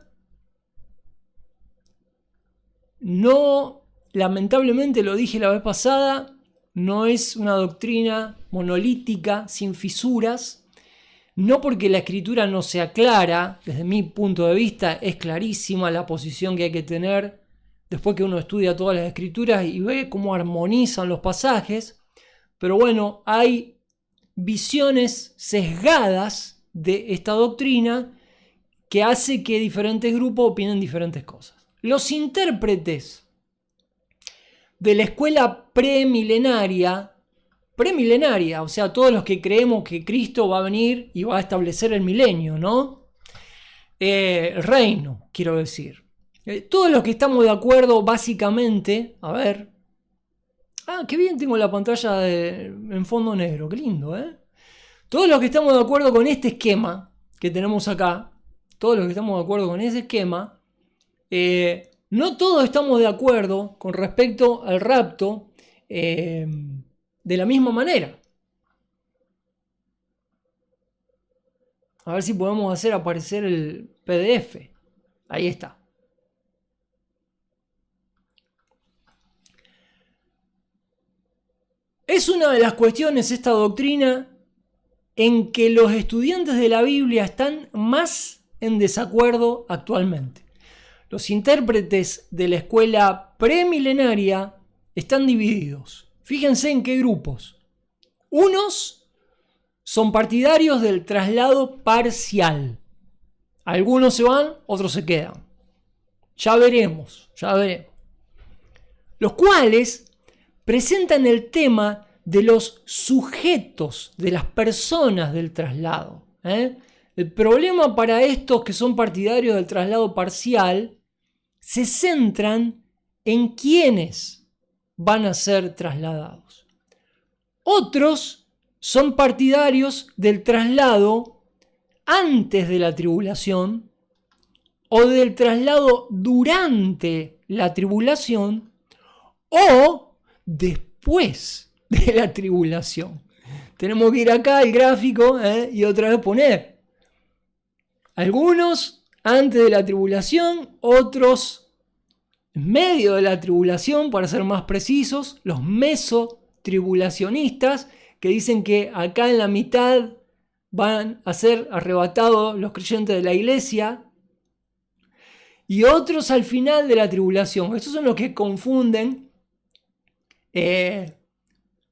no, lamentablemente lo dije la vez pasada, no es una doctrina monolítica, sin fisuras. No porque la escritura no sea clara, desde mi punto de vista es clarísima la posición que hay que tener después que uno estudia todas las escrituras y ve cómo armonizan los pasajes. Pero bueno, hay visiones sesgadas de esta doctrina que hace que diferentes grupos opinen diferentes cosas. Los intérpretes de la escuela premilenaria, o sea, todos los que creemos que Cristo va a venir y va a establecer el milenio, ¿no? El reino, quiero decir. Todos los que estamos de acuerdo, básicamente, a ver. Ah, qué bien tengo la pantalla en fondo negro, qué lindo, ¿eh? Todos los que estamos de acuerdo con este esquema que tenemos acá, todos los que estamos de acuerdo con ese esquema, no todos estamos de acuerdo con respecto al rapto de la misma manera. A ver si podemos hacer aparecer el PDF. Ahí está. Es una de las cuestiones esta doctrina en que los estudiantes de la Biblia están más en desacuerdo actualmente. Los intérpretes de la escuela premilenaria están divididos. Fíjense en qué grupos. Unos son partidarios del traslado parcial. Algunos se van, otros se quedan. Ya veremos. Los cuales presentan el tema de los sujetos, de las personas del traslado. El problema para estos que son partidarios del traslado parcial se centran en quiénes van a ser trasladados. Otros son partidarios del traslado antes de la tribulación o del traslado durante la tribulación o después de la tribulación. Tenemos que ir acá al gráfico y otra vez poner. Algunos antes de la tribulación, otros en medio de la tribulación, para ser más precisos, los mesotribulacionistas, que dicen que acá en la mitad van a ser arrebatados los creyentes de la iglesia, y otros al final de la tribulación. Estos son los que confunden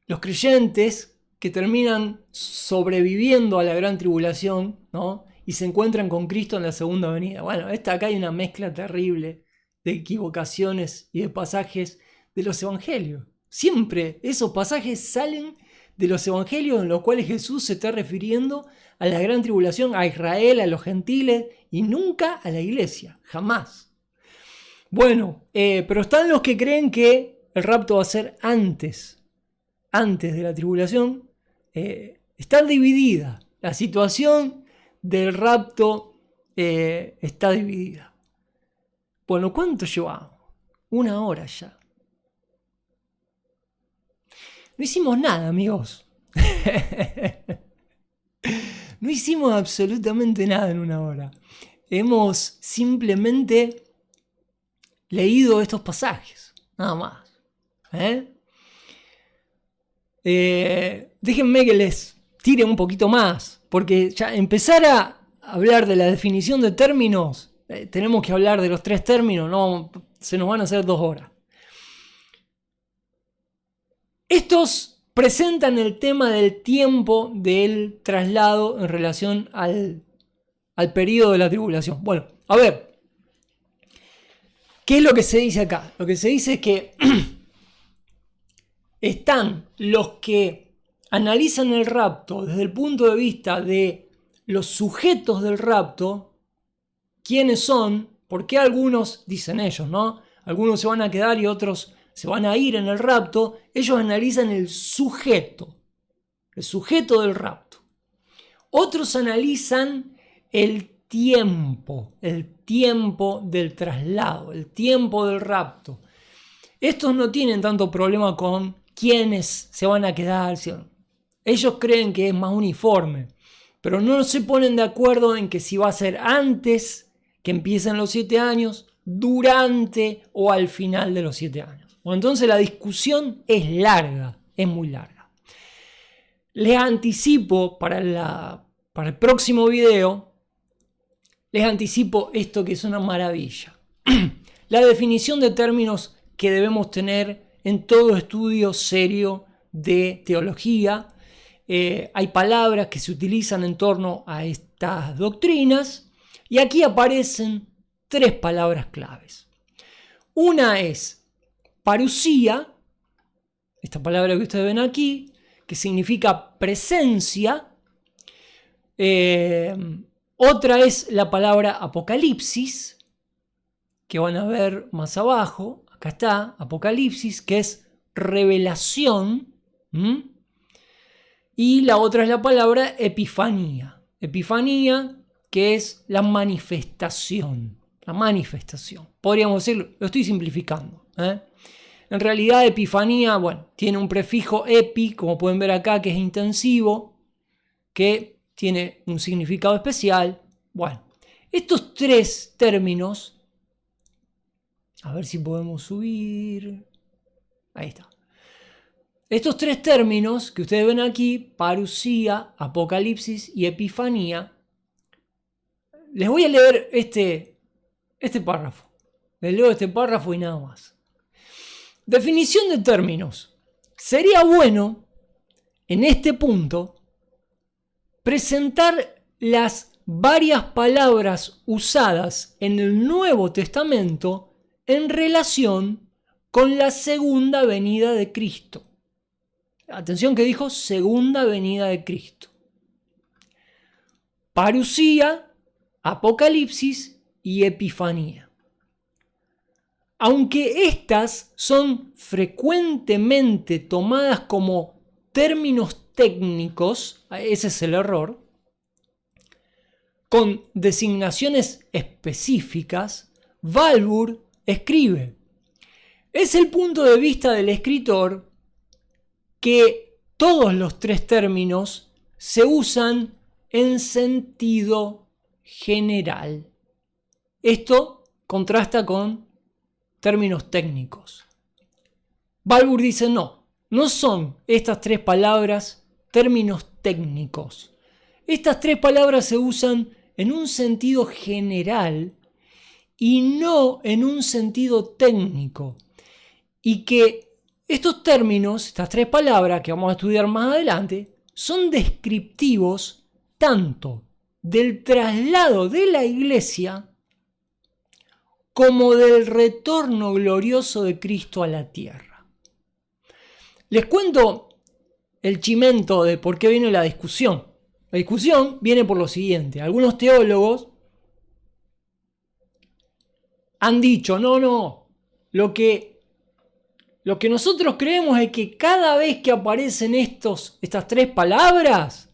los creyentes que terminan sobreviviendo a la gran tribulación, ¿no? Y se encuentran con Cristo en la segunda venida. Bueno, acá hay una mezcla terrible de equivocaciones y de pasajes de los evangelios. Siempre esos pasajes salen de los evangelios en los cuales Jesús se está refiriendo a la gran tribulación, a Israel, a los gentiles y nunca a la iglesia, jamás. Bueno, pero están los que creen que el rapto va a ser antes de la tribulación. Está dividida. La situación del rapto está dividida. Bueno, ¿cuánto llevamos? 1 hora ya. No hicimos nada, amigos. No hicimos absolutamente nada en 1 hora. Hemos simplemente leído estos pasajes, nada más. déjenme que les tire un poquito más, porque ya empezar a hablar de la definición de términos, tenemos que hablar de los 3 términos, no, se nos van a hacer 2 horas. Estos presentan el tema del tiempo del traslado en relación al periodo de la tribulación. Bueno, a ver, ¿qué es lo que se dice acá? Lo que se dice es que están los que analizan el rapto desde el punto de vista de los sujetos del rapto, quiénes son, por qué algunos, dicen ellos, ¿no? Algunos se van a quedar y otros se van a ir en el rapto. Ellos analizan el sujeto del rapto. Otros analizan el tiempo del traslado, el tiempo del rapto. Estos no tienen tanto problema con quiénes se van a quedar. Ellos creen que es más uniforme, pero no se ponen de acuerdo en que si va a ser antes que empiecen los 7 años, durante o al final de los 7 años. Bueno, entonces la discusión es larga, es muy larga. Les anticipo para el próximo video, les anticipo esto que es una maravilla. La definición de términos que debemos tener en todo estudio serio de teología. Hay palabras que se utilizan en torno a estas doctrinas y aquí aparecen 3 palabras claves. Una es parusía, esta palabra que ustedes ven aquí, que significa presencia. Otra es la palabra apocalipsis, que van a ver más abajo. Acá está, apocalipsis, que es revelación. Y la otra es la palabra epifanía. Epifanía, que es la manifestación. La manifestación. Podríamos decirlo, lo estoy simplificando. En realidad, epifanía, bueno, tiene un prefijo epi, como pueden ver acá, que es intensivo, que tiene un significado especial. Bueno, estos 3 términos, a ver si podemos subir. Ahí está. Estos 3 términos que ustedes ven aquí, parusía, apocalipsis y epifanía, les voy a leer este párrafo. Les leo este párrafo y nada más. Definición de términos. Sería bueno, en este punto, presentar las varias palabras usadas en el Nuevo Testamento en relación con la segunda venida de Cristo. Atención que dijo segunda venida de Cristo. Parusía, apocalipsis y epifanía. Aunque estas son frecuentemente tomadas como términos técnicos, ese es el error, con designaciones específicas, Walvoord escribe: es el punto de vista del escritor que todos los 3 términos se usan en sentido general. Esto contrasta con términos técnicos. Walvoord dice no son estas 3 palabras términos técnicos. Estas 3 palabras se usan en un sentido general y no en un sentido técnico. Y que estos términos, estas 3 palabras que vamos a estudiar más adelante, son descriptivos tanto del traslado de la iglesia como del retorno glorioso de Cristo a la tierra. Les cuento el chimento de por qué viene la discusión. La discusión viene por lo siguiente. Algunos teólogos han dicho, no, lo que nosotros creemos es que cada vez que aparecen estas 3 palabras,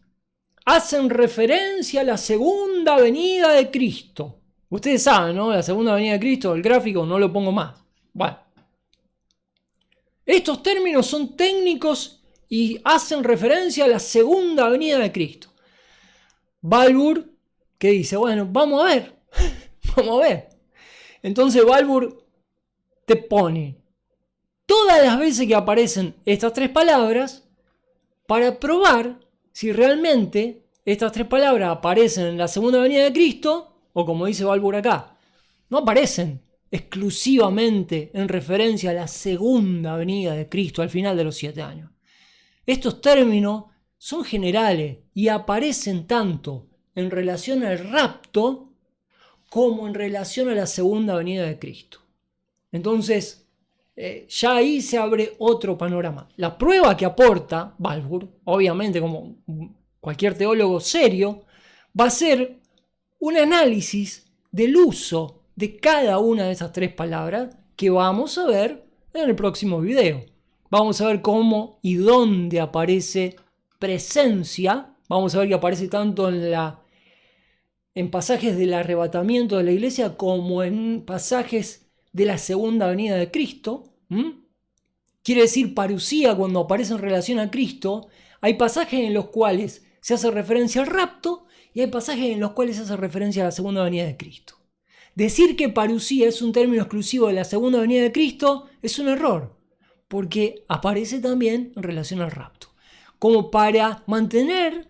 hacen referencia a la segunda venida de Cristo. Ustedes saben, ¿no? La segunda venida de Cristo, el gráfico no lo pongo más. Bueno. Estos términos son técnicos y hacen referencia a la segunda venida de Cristo. Walvoord, que dice, bueno, vamos a ver. Vamos a ver. Entonces Walvoord te pone todas las veces que aparecen estas 3 palabras, para probar si realmente estas tres palabras aparecen en la segunda venida de Cristo, o como dice Balbur acá, no aparecen exclusivamente en referencia a la segunda venida de Cristo al final de los 7 años. Estos términos son generales y aparecen tanto en relación al rapto como en relación a la segunda venida de Cristo. Entonces, ya ahí se abre otro panorama. La prueba que aporta Balbur, obviamente como cualquier teólogo serio, va a ser un análisis del uso de cada una de esas tres palabras que vamos a ver en el próximo video. Vamos a ver cómo y dónde aparece presencia. Vamos a ver que aparece tanto en pasajes del arrebatamiento de la iglesia como en pasajes de la segunda venida de Cristo. Quiere decir parusía cuando aparece en relación a Cristo. Hay pasajes en los cuales se hace referencia al rapto y hay pasajes en los cuales se hace referencia a la segunda venida de Cristo. Decir que parusía es un término exclusivo de la segunda venida de Cristo es un error, porque aparece también en relación al rapto, como para mantener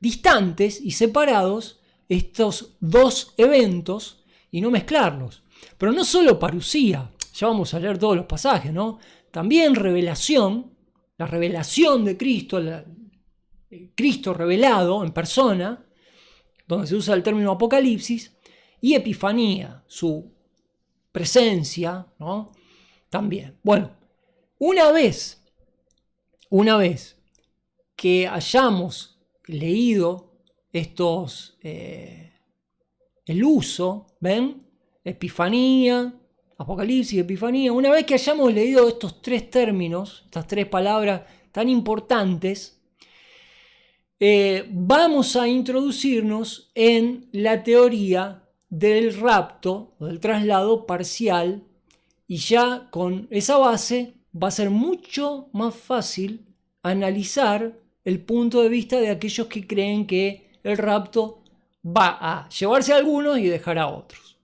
distantes y separados estos dos eventos y no mezclarlos. Pero no solo parusía, ya vamos a leer todos los pasajes, ¿no? También revelación, la revelación de Cristo, Cristo revelado en persona, donde se usa el término apocalipsis, y epifanía, su presencia, ¿no? También. Bueno, una vez que hayamos leído estos, el uso, ¿ven? Epifanía, apocalipsis, epifanía. Una vez que hayamos leído estos tres términos, estas tres palabras tan importantes, vamos a introducirnos en la teoría del rapto o del traslado parcial, y ya con esa base va a ser mucho más fácil analizar el punto de vista de aquellos que creen que el rapto va a llevarse a algunos y dejar a otros.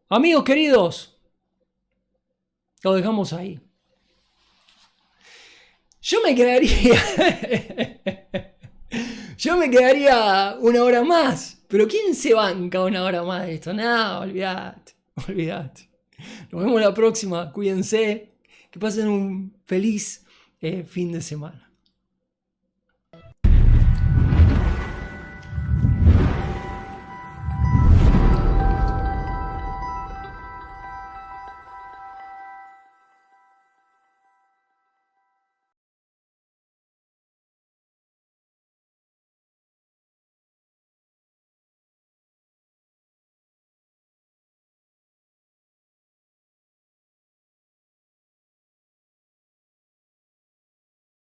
Amigos queridos, lo dejamos ahí. Yo me quedaría una hora más, pero ¿quién se banca una hora más de esto? No, olvídate. Nos vemos la próxima, cuídense, que pasen un feliz fin de semana.